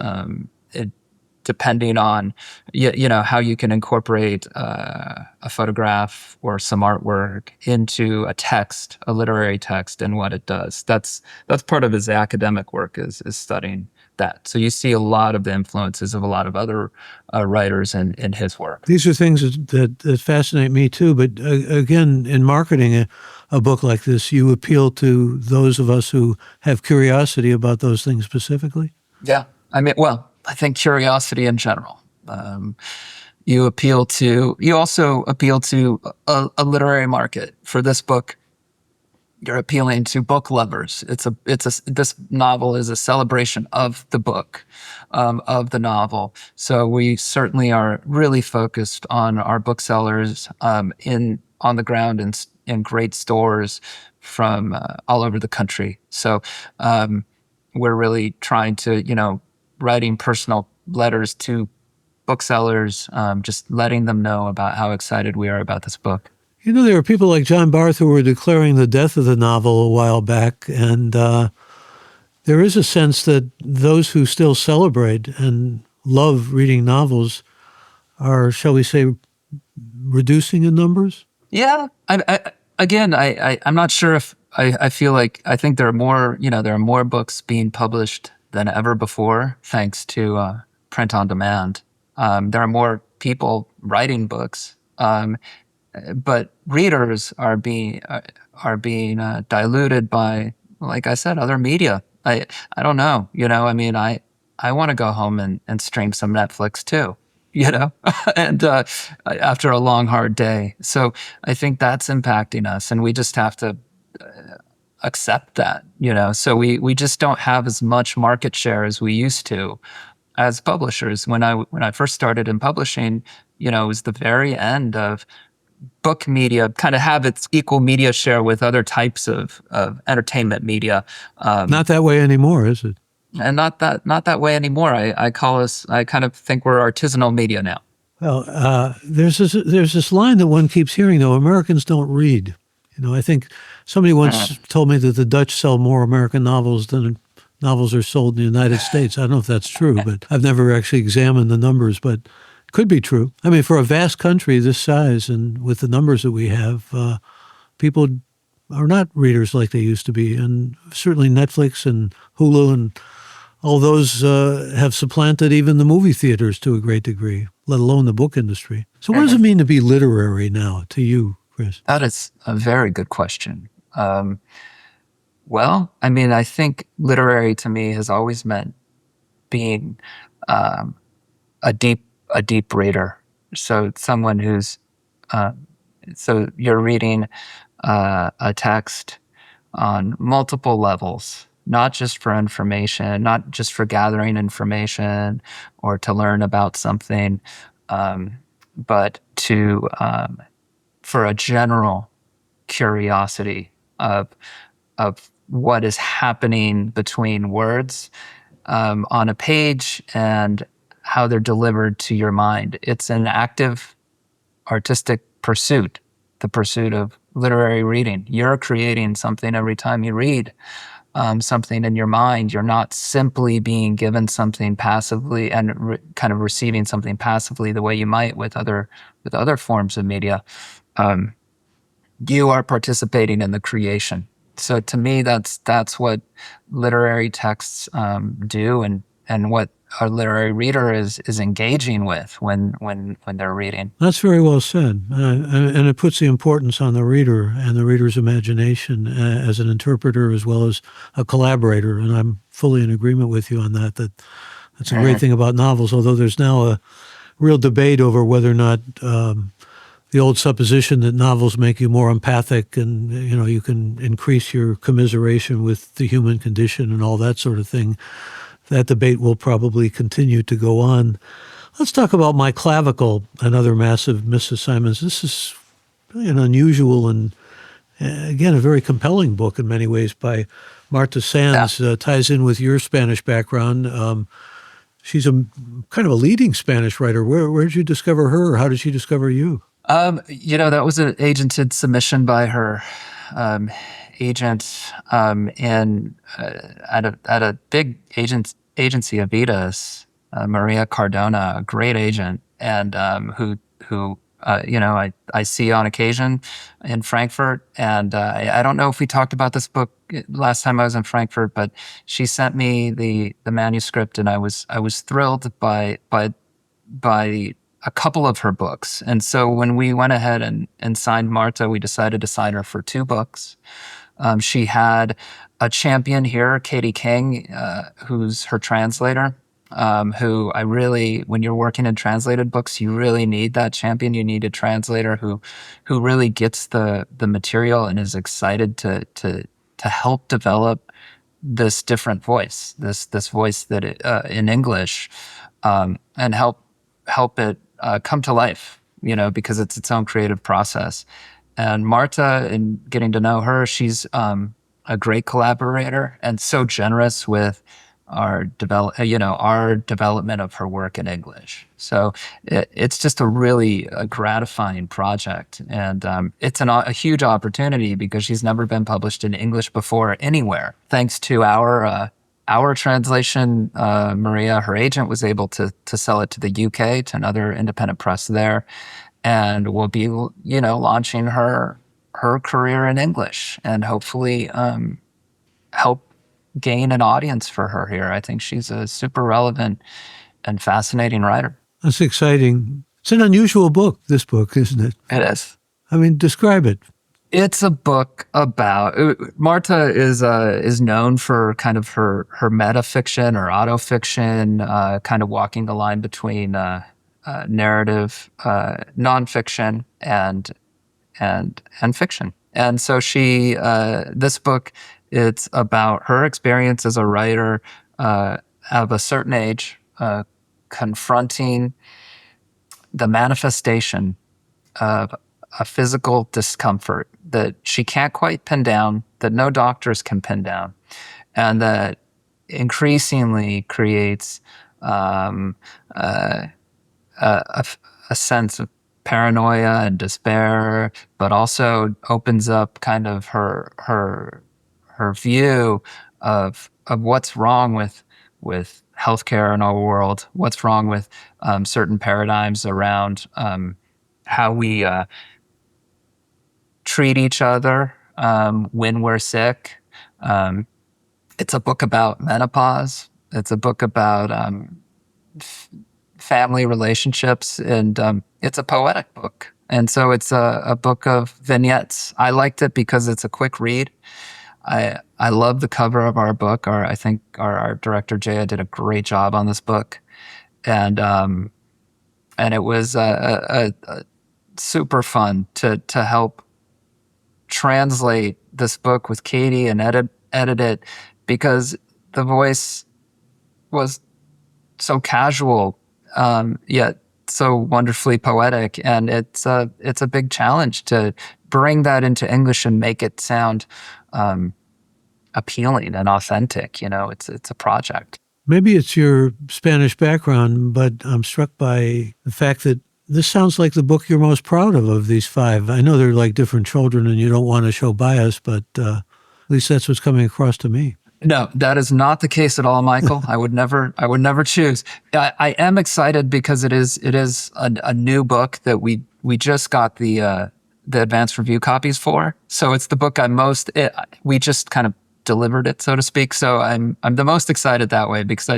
Depending on how you can incorporate a photograph or some artwork into a text, a literary text, and what it does. That's part of his academic work is studying that. So you see a lot of the influences of a lot of other writers in his work. These are things that fascinate me too. But again, in marketing a book like this, you appeal to those of us who have curiosity about those things specifically. Yeah. I think curiosity in general. You also appeal to a literary market. For this book, you're appealing to book lovers. This novel is a celebration of the book, of the novel. So we certainly are really focused on our booksellers on the ground in great stores from all over the country. So we're really trying to, writing personal letters to booksellers, just letting them know about how excited we are about this book. There were people like John Barth who were declaring the death of the novel a while back, and there is a sense that those who still celebrate and love reading novels are, shall we say, reducing in numbers? Yeah. I'm not sure if I feel like I think there are more books being published than ever before, thanks to print on demand. There are more people writing books, but readers are being diluted by, like I said, other media. I don't know. I want to go home and stream some Netflix too. And after a long, hard day. So I think that's impacting us, and we just have to accept that. So we just don't have as much market share as we used to as publishers. When I first started in publishing, it was the very end of book media kind of have its equal media share with other types of entertainment media. Not that way anymore, is it? And not that way anymore. I kind of think we're artisanal media now. Well, there's this line that one keeps hearing, though: Americans don't read. I think somebody once told me that the Dutch sell more American novels than novels are sold in the United States. I don't know if that's true, but I've never actually examined the numbers, but it could be true. I mean, for a vast country this size and with the numbers that we have, people are not readers like they used to be. And certainly Netflix and Hulu and all those have supplanted even the movie theaters to a great degree, let alone the book industry. So what does it mean to be literary now to you, Chris? That is a very good question. Well, I think literary to me has always meant being a deep reader. So someone who's so you're reading a text on multiple levels, not just for information, not just for gathering information or to learn about something, but for a general curiosity of what is happening between words on a page and how they're delivered to your mind. It's an active artistic pursuit, the pursuit of literary reading. You're creating something every time you read something in your mind. You're not simply being given something passively and kind of receiving something passively the way you might with other forms of media. You are participating in the creation. So to me, that's what literary texts do, and what a literary reader is engaging with when they're reading. That's very well said. And it puts the importance on the reader and the reader's imagination as an interpreter as well as a collaborator. And I'm fully in agreement with you on that. That's a great thing about novels, although there's now a real debate over whether or not the old supposition that novels make you more empathic and, you can increase your commiseration with the human condition and all that sort of thing. That debate will probably continue to go on. Let's talk about My Clavicle, another massive Mrs. Simons. This is really an unusual and, again, a very compelling book in many ways by Marta Sands. Yeah. Ties in with your Spanish background. She's a kind of a leading Spanish writer. Where did you discover her, or how did she discover you? That was an agented submission by her um, agent, and at a big agency, Avitas, Maria Cardona, a great agent, and who I see on occasion in Frankfurt. And I don't know if we talked about this book last time I was in Frankfurt, but she sent me the manuscript, and I was thrilled by a couple of her books. And so when we went ahead and signed Marta, we decided to sign her for two books. She had a champion here, Katie King, who's her translator, who I really, when you're working in translated books, you really need that champion. You need a translator who really gets the material and is excited to help develop this different voice, this voice that in English, and help it come to life, because it's its own creative process. And Marta, in getting to know her, she's a great collaborator and so generous with our development of her work in English. So it's just a really gratifying project, and it's a huge opportunity because she's never been published in English before anywhere. Thanks to our translation, Maria, her agent, was able to sell it to the UK, to another independent press there, and will be launching her career in English, and hopefully help gain an audience for her here. I think she's a super relevant and fascinating writer. That's exciting. It's an unusual book, this book, isn't it? It is. I mean, describe it. It's a book about Marta is known for kind of her metafiction or autofiction, kind of walking the line between narrative, nonfiction, and fiction. And so this book, it's about her experience as a writer of a certain age, confronting the manifestation of a physical discomfort that she can't quite pin down, that no doctors can pin down, and that increasingly creates a, a sense of paranoia and despair, but also opens up kind of her view of what's wrong with healthcare in our world, what's wrong with certain paradigms around how we treat each other when we're sick. It's a book about menopause. It's a book about family relationships, and it's a poetic book. And so it's a book of vignettes. I liked it because it's a quick read. I love the cover of our book. I think our director Jaya did a great job on this book, and it was a super fun to help translate this book with Katie and edit it, because the voice was so casual, yet so wonderfully poetic, and it's a big challenge to bring that into English and make it sound appealing and authentic. It's a project. Maybe it's your Spanish background, but I'm struck by the fact that this sounds like the book you're most proud of these five. I know they're like different children and you don't want to show bias, but at least that's what's coming across to me. No, that is not the case at all, Michael. I would never choose. I am excited because it is a new book that we just got the advanced review copies for. So it's the book we just kind of delivered it, so to speak. So I'm the most excited that way because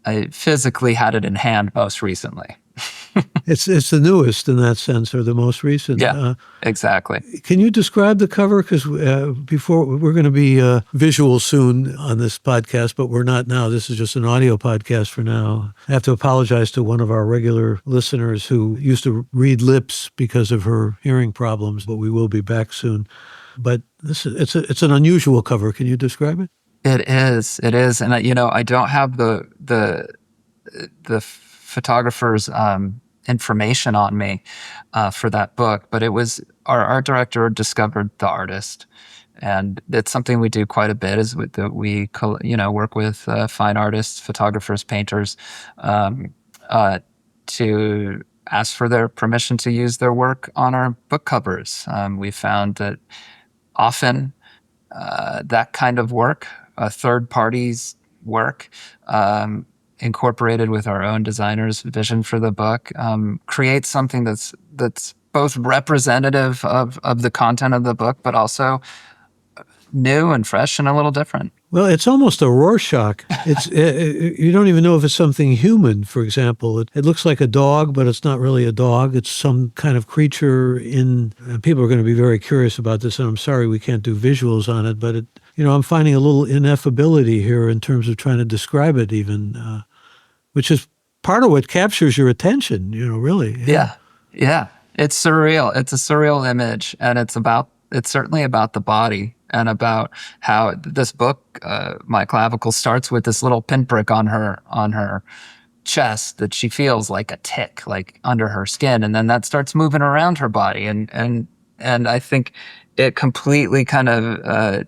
I physically had it in hand most recently. It's the newest in that sense, or the most recent. Yeah, exactly. Can you describe the cover? Because before we're going to be visual soon on this podcast, but we're not now. This is just an audio podcast for now. I have to apologize to one of our regular listeners who used to read lips because of her hearing problems, but we will be back soon. But it's an unusual cover. Can you describe it? It is, and I don't have the photographer's information on me for that book. But it was our art director discovered the artist, and it's something we do quite a bit. Is that we work with fine artists, photographers, painters, um, uh, to ask for their permission to use their work on our book covers. We found that often that kind of work, a third party's work, um, incorporated with our own designer's vision for the book, creates something that's both representative of the content of the book, but also new and fresh and a little different. Well, it's almost a Rorschach. It's you don't even know if it's something human. For example, it looks like a dog, but it's not really a dog. It's some kind of creature in. And people are going to be very curious about this, and I'm sorry we can't do visuals on it, but I'm finding a little ineffability here in terms of trying to describe it, even, which is part of what captures your attention. Really. Yeah. It's surreal. It's a surreal image, and it's certainly about the body and about how this book, My Clavicle, starts with this little pinprick on her chest that she feels like a tick, like under her skin, and then that starts moving around her body, and I think it completely kind of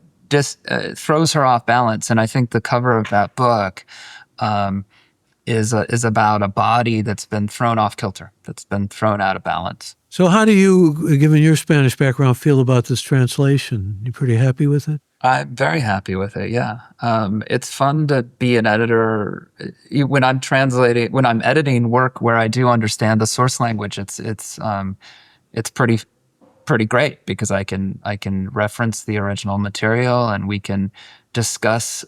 throws her off balance. And I think the cover of that book is about a body that's been thrown off kilter, that's been thrown out of balance. So how do you, given your Spanish background, feel about this translation? You pretty happy with it? I'm very happy with it. Yeah, it's fun to be an editor when I'm editing work where I do understand the source language. It's pretty great because I can reference the original material, and we can discuss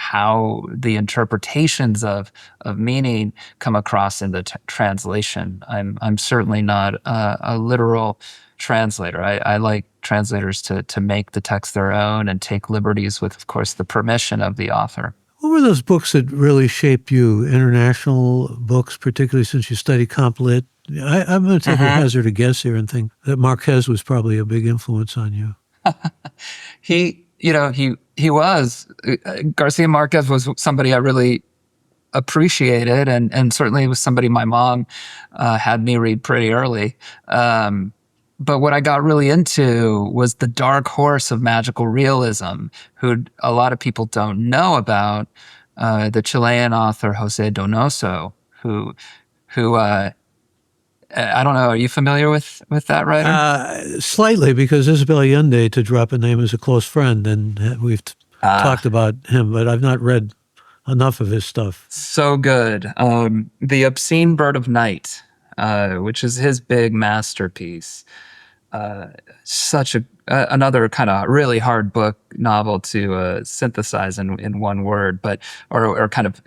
how the interpretations of meaning come across in the translation. I'm certainly not a literal translator. I like translators to make the text their own and take liberties with, of course, the permission of the author. What were those books that really shaped you? International books, particularly since you study comp lit. I'm going to take a hazard a guess here and think that Marquez was probably a big influence on you. He was Garcia Marquez was somebody I really appreciated, and certainly was somebody my mom had me read pretty early. But what I got really into was the dark horse of magical realism, who a lot of people don't know about, the Chilean author Jose Donoso, who I don't know. Are you familiar with that writer? Slightly, because Isabel Allende, to drop a name, is a close friend, and we've talked about him, but I've not read enough of his stuff. So good. The Obscene Bird of Night, which is his big masterpiece. Such another kind of really hard book novel to synthesize in one word, but or kind of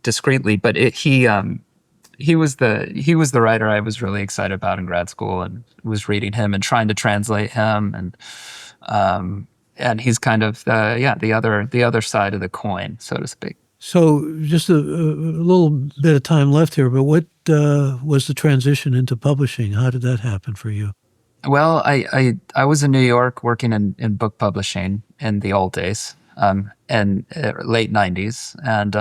discreetly. But he was the writer I was really excited about in grad school, and was reading him and trying to translate him, and he's kind of the other side of the coin, so to speak. So just a little bit of time left here, but what was the transition into publishing? How did that happen for you? Well, I was in New York working in book publishing in the old days, and late '90s, and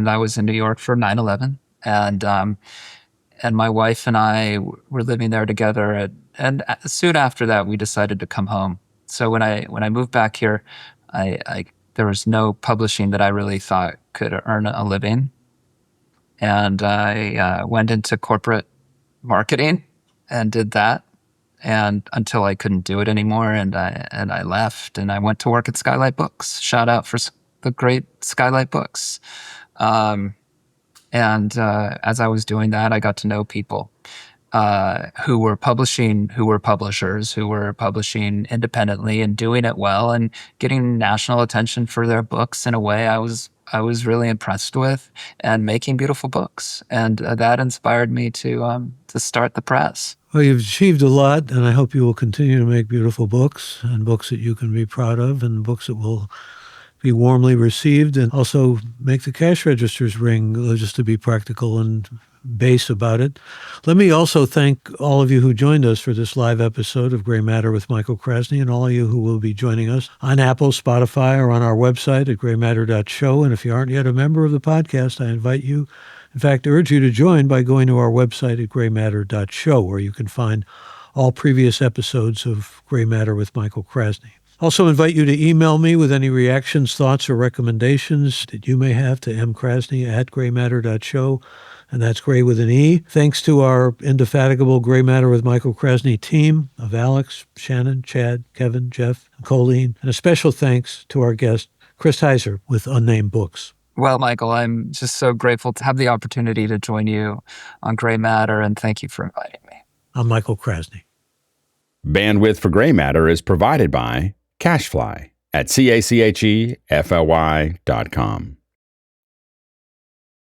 I was in New York for 9/11, and my wife and I were living there together, and soon after that we decided to come home. So when I moved back here, I there was no publishing that I really thought could earn a living, and I went into corporate marketing and did that, and until I couldn't do it anymore, and I left, and I went to work at Skylight Books. Shout out for the great Skylight Books. And as I was doing that, I got to know people who were publishers, who were publishing independently and doing it well and getting national attention for their books in a way I was really impressed with, and making beautiful books. And that inspired me to start the press. Well, you've achieved a lot, and I hope you will continue to make beautiful books, and books that you can be proud of, and books that will be warmly received, and also make the cash registers ring, just to be practical and base about it. Let me also thank all of you who joined us for this live episode of Gray Matter with Michael Krasny, and all of you who will be joining us on Apple, Spotify, or on our website at graymatter.show. And if you aren't yet a member of the podcast, I invite you, in fact, urge you to join by going to our website at graymatter.show, where you can find all previous episodes of Gray Matter with Michael Krasny. Also invite you to email me with any reactions, thoughts, or recommendations that you may have to mkrasny@graymatter.show, and that's Gray with an E. Thanks to our indefatigable Gray Matter with Michael Krasny team of Alex, Shannon, Chad, Kevin, Jeff, and Colleen, and a special thanks to our guest, Chris Heiser with Unnamed Books. Well, Michael, I'm just so grateful to have the opportunity to join you on Gray Matter, and thank you for inviting me. I'm Michael Krasny. Bandwidth for Gray Matter is provided by CacheFly at CACHEFLY.com.